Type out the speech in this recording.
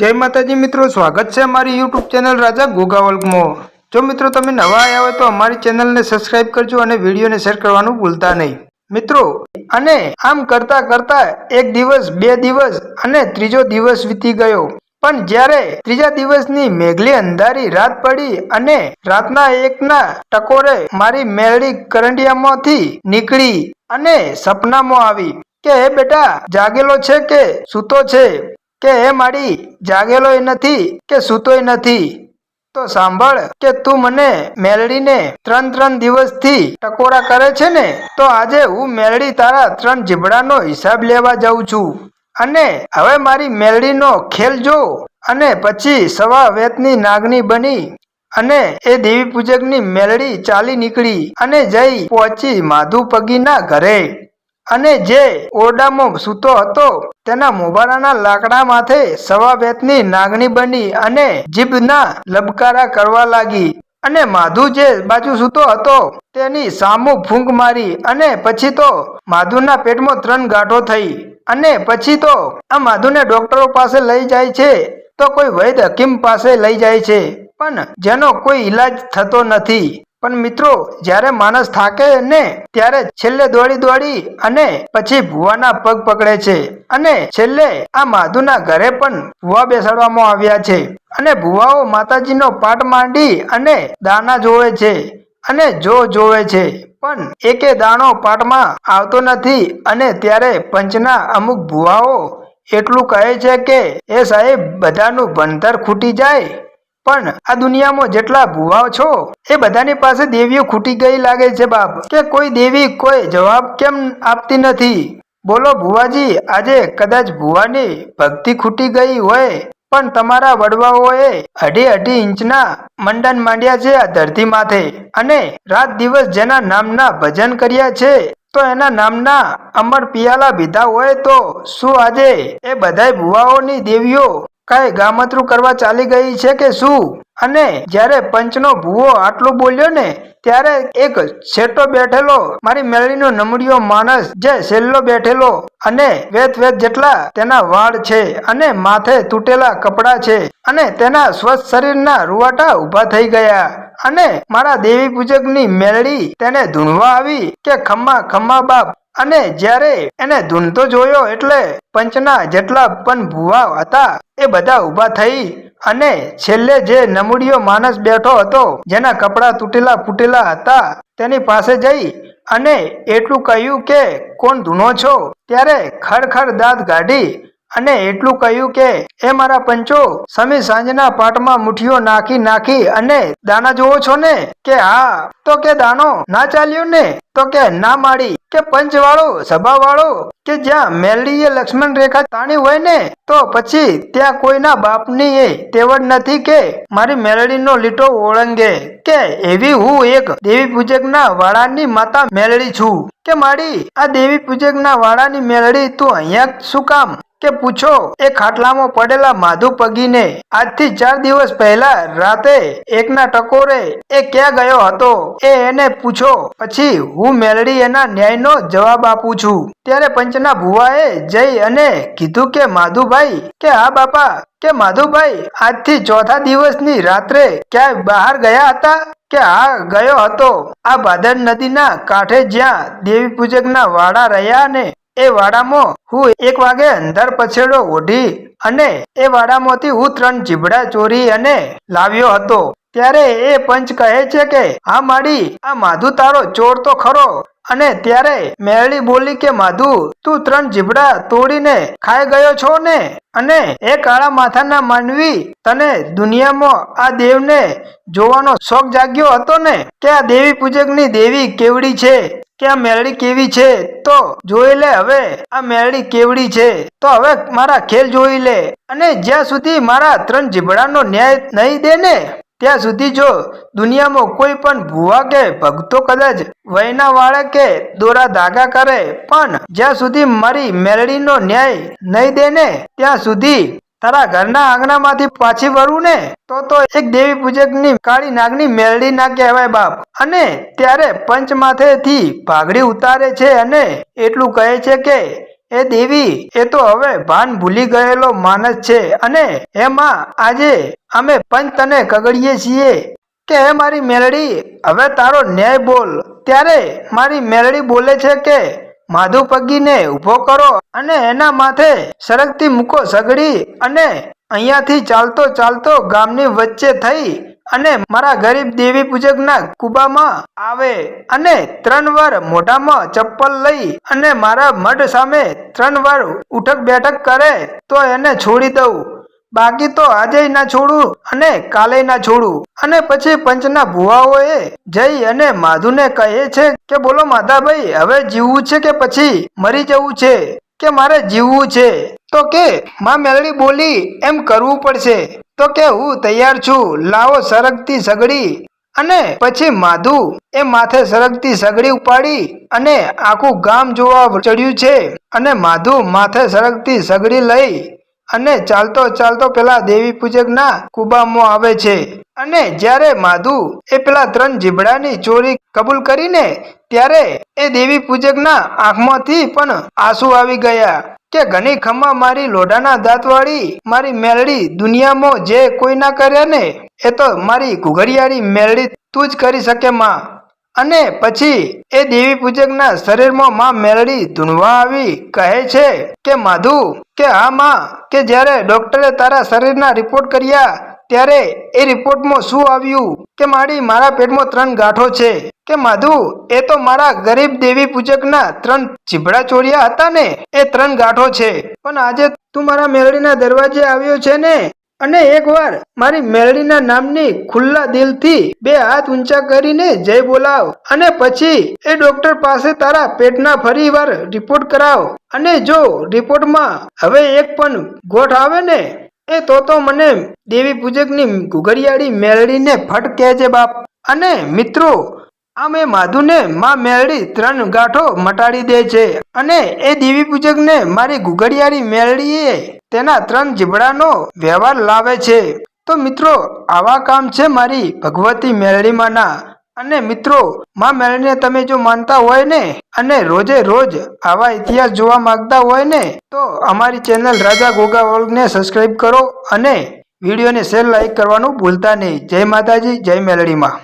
जय माताजी मित्रों, स्वागत है हमारी यूट्यूब चैनल राजा गोगावल्क में। जो मित्रों तमे नवा आया हो तो हमारी चैनल ने सब्सक्राइब करजो और वीडियो ने शेर करवानुं भूलता नहीं मित्रों। अने आम करता करता एक दिवस, बे दिवस अने त्रीजो दिवस वीती गयो। पण ज्यारे त्रीजा दिवसनी मेघली अंधारी रात पड़ी अने रातना एकना टकोरे मारी मेळडी करंडियामांथी निकળી अने सपनामां आवी के हे बेटा जागेलो छे के सूतो छे, के हे माड़ी जागेलो नथी के सूतोय नथी। तो सांभळ के तू मने मेलडी ने 3 दिवस थी टकोरा करे छे ने, तो आजे हूँ मेलडी तारा 3 जीबड़ानो हिसाब लेवा जाऊं छू। अने हवे मारी मेलडी नो खेल जो। अने पछी सवा वेतनी नागनी बनी अने ए देवी पूजक नी मेलडी चाली निकળી अने जई पहोंची माधु पगीना घरे। अने जे ओरडामां सूतो हतो तेना मोबाराना लाकड़ा माथे सवा वेतनी नागनी बनी अने जीभना लबकारा करवा लागी। अने माधु जे बाजू सूतो हतो तेनी सामु फूंक मारी अने पछी तो माधुना पेटमां 3 गांठो थई। अने पछी तो आ माधुने डॉक्टरो पासे लई जाय छे तो कोई वैद्य हकीम पासे लई जाय छे, पण जेनो कोई इलाज थतो नथी। पण मित्रों ज्यारे मानस थाके ने त्यारे छेल्ले दौड़ी दौड़ी अने पछी भुवाना पग पकड़े छे अने छेल्ले आ माधुना घरे पण भुवा बेसाडवामां आव्या छे अने भुवाओ माताजीनो पाठ मांडी अने दाना जोवे छे अने जोवे छे, पण एके दाणो पाठमां आवतो नथी। अने त्यारे पंचना अमुक भुवाओ एटલું કહે છે કે એ સાહેબ બધાનું ભણતર ખૂટી જાય, પણ આ દુનિયામાં જેટલા ભુવાઓ છો એ બધાની પાસે દેવીઓ ખૂટી ગઈ લાગે છે બાપ, કે કોઈ દેવી કોઈ જવાબ કેમ આપતી નથી। બોલો ભુવાજી, આજે કદાચ ભુવાની ભક્તિ ખૂટી ગઈ હોય, પણ તમારા વડવાઓએ 2.5 ઇંચના મંડન માંડ્યા છે આ ધરતી માથે અને રાત દિવસ જેના નામના ભજન કર્યા છે, तो एना नामना अमर पियाला पीधा होय तो शू आजे ए बधाय भुवाओनी देवीओ काई गामतरू करवा चाली गई छे के शू। अने ज्यारे पंचनो भुवो आटलू बोल्यो ने त्यारे एक छेटो बैठेलो मारी मेळीनो नमड़ियो मानस जे सेल्लो बैठेलो अने वेत वेत जेटला तेना वाळ छे अने माथे तूटेला कपड़ा छे अने तेना स्वस्थ शरीरना रुवाटा उभा थई गया। अने मारा देवी पूजकनी मेळी तेने धूणवा आवी के खम्मा खम्मा बाप। अने ज्यारे एने धूणतो जोयो एटले पंचना जेटला पण भुवा हता ए बधा उभा थई अने छेल्ले जे नमूडियो मानस बैठो हतो जेना कपड़ा तूटेला फूटेला हता तेनी पासे जई अने एटलू कह्यु के कोण धूणो छो, त्यारे खरखर दांत काढी अने एटलू कह्यु के ए मारा पंचो समी सांजना पाटमां मुठियो नाखी नाखी अने दाना जोवो छो ने, के हाँ, तो के दानो ना चाल्यो ने, तो के ना माड़ी के पंच वाळो सभा वाळो के ज्या मेलडीए लक्ष्मण रेखा ताणी होय ने तो पछी त्या कोईना बापनी ए तेवड नथी के मारी मेलडीनो लीटो ओळंगे, के एवी हूँ एक देवी पूजकना वाळानी माता मेलडी छू के माड़ी आ देवी पूजकना वाळानी मेलडी तू अहींया शुं काम के पूछो ए खाटलामां पड़ेला माधु पगीने आज थी 4 दिवस पहला राते एकना टकोरे ए क्या गयो हतो ए एने पूछो, पछी हूँ मेलडी एना न्यायनो जवाब आपू छू। त्यारे पंचना भुवाए जई अने कीधु के माधुभाई के हाँ बापा के माधुभाई आज थी 4था दिवसनी रात्रे क्या बहार गया हता के हाँ गयो हतो। आ भादर नदीना कांठे ज्यां देवी पूजकना वाड़ा रह्या ने ए वाड़ामां हूँ 1 वागे अंदर पछेड़ो ओढ़ी अने ए वाड़ामांथी हूँ 3 जीबड़ा चोरी अने लाव्यो हतो। त्यारे ए पंच कहे छे के हाँ माड़ी आ माधु तारो चोर तो खरो। अने त्यारे मेळी बोली के माधु तू 3 जीबड़ा तोड़ीने खाई गयो छो ने, अने ए काळा माथाना मानवी तने दुनियामां आ देवने जोवानो शौक जाग्यो हतो ने, के आ देवी पूजकनी देवी केवड़ी छे के आ मेळी केवी छे, तो जोई ले हवे आ मेळी केवड़ी छे तो हवे मारा खेल जोई ले। अने ज्यां सुधी मारा 3 जीबड़ानो न्याय नहीं दे ने त्या सुधी जो दुनिया में कोई पण भुवा के भक्तो कदाच वहीना वाळे के दोरा धागा करे, पण ज्यां सुधी मारी मेळीनो न्याय नहीं दे ने त्या सुधी तारा घरना आंगणामांथी पाછી वळું ने तो एक देवी पूजकनी काળી नागनी मेळडी ना कहेवाय बाप। अने त्यारे पंच माथेथी भागड़ी उतारे छे अने एटલું કહે છે કે એ દેવી એ તો હવે ભાન ભૂલી ગયેલો માણસ છે અને એમાં આજે અમે પંચ તને કગડીએ છીએ કે હે મારી મેલડી હવે તારો ન્યાય બોલ। ત્યારે મારી મેલડી બોલે છે કે માધુ પગીને ઊભો કરો અને એના માથે સરકતી મૂકો સગડી અને અહીંયાથી ચાલતો ચાલતો ગામની વચ્ચે થઈ અને મારા ગરીબ દેવી પૂજકના કુબામાં આવે અને 3 વાર મોઢામાં ચપ્પલ લઈ અને મારા મઢ સામે 3 વાર ઉઠક બેઠક કરે તો એને છોડી દઉં, બાકી તો આજે ના છોડું અને કાલે ના છોડું। અને પછી પંચના ભુવાઓએ જઈ અને માધુને કહે છે કે બોલો માધાભાઈ હવે જીવવું છે કે પછી મરી જવું છે કે મારે જીવવું છે? તો કે માં મેલડી બોલી એમ કરવું પડશે તો કે હું તૈયાર છું, લાવો સરકતી સગડી। અને પછી માધુ એ માથે સરકતી સગડી ઉપાડી અને આખું ગામ જોવા ચડ્યું છે અને માધુ માથે સરકતી સગડી લઈ અને ચાલતો ચાલતો પેલા દેવી પૂજકના કુબામાં આવે છે અને જ્યારે માધુ એ પેલા 3 જીબડાની ચોરી કબૂલ કરીને ત્યારે એ દેવી પૂજકના આંખમાંથી પણ આંસુ આવી ગયા કે ઘણી ખમ્મા મારી લોઢાના દાંતવાળી મારી મેલડી દુનિયામાં જે કોઈ ના કરે ને એ તો મારી ઘુઘડિયાળી મેલડી તું જ કરી શકે માં। અને પછી એ દેવી પૂજકના શરીરમાં માં મેલડી ધૂણવા આવી કહે છે કે માધુ કે હા માં કે જ્યારે ડોક્ટરે તારા શરીરના રિપોર્ટ કર્યા ત્યારે એ રિપોર્ટમાં શું આવ્યું કે મારા પેટમાં 3 ગાંઠો છે કે માધુ એ તો મારા ગરીબ દેવી પૂજકના 3 ચીબડા ચોર્યા હતા ને એ 3 ગાંઠો છે, પણ આજે તું મારા મેલડીના દરવાજે આવ્યો છે ને અને એકવાર મારી મેલડીના નામની ખુલ્લા દિલથી 2 હાથ ઊંચા કરીને જય બોલાવ અને પછી એ ડોક્ટર પાસે તારા પેટના ફરી વાર રિપોર્ટ કરાવ અને જો રિપોર્ટમાં હવે એક પણ ગોઠ આવે ને એ તો મને દેવી પૂજકની ઘુઘડિયાળી મેલડીને ફટ કહેજે બાપ। અને મિત્રો આમ એ માધુને માં મેલડી 3 ગાંઠો મટાડી દે છે અને એ દેવી પૂજકને મારી ઘુઘડિયાળી મેલડીએ તેના 3 જીબડાનો વ્યવહાર લાવે છે। તો મિત્રો આવા કામ છે મારી ભગવતી મેલડીમાંના। અને મિત્રો માં મેલડીને તમે જો માનતા હોય ને અને રોજે રોજ આવા ઇતિહાસ જોવા માંગતા હોય ને તો અમારી ચેનલ રાજા ગોગા વર્લ્ડને સબસ્ક્રાઇબ કરો અને વિડીયોને શેર લાઈક કરવાનું ભૂલતા નહીં। જય માતાજી, જય મેલડીમાં।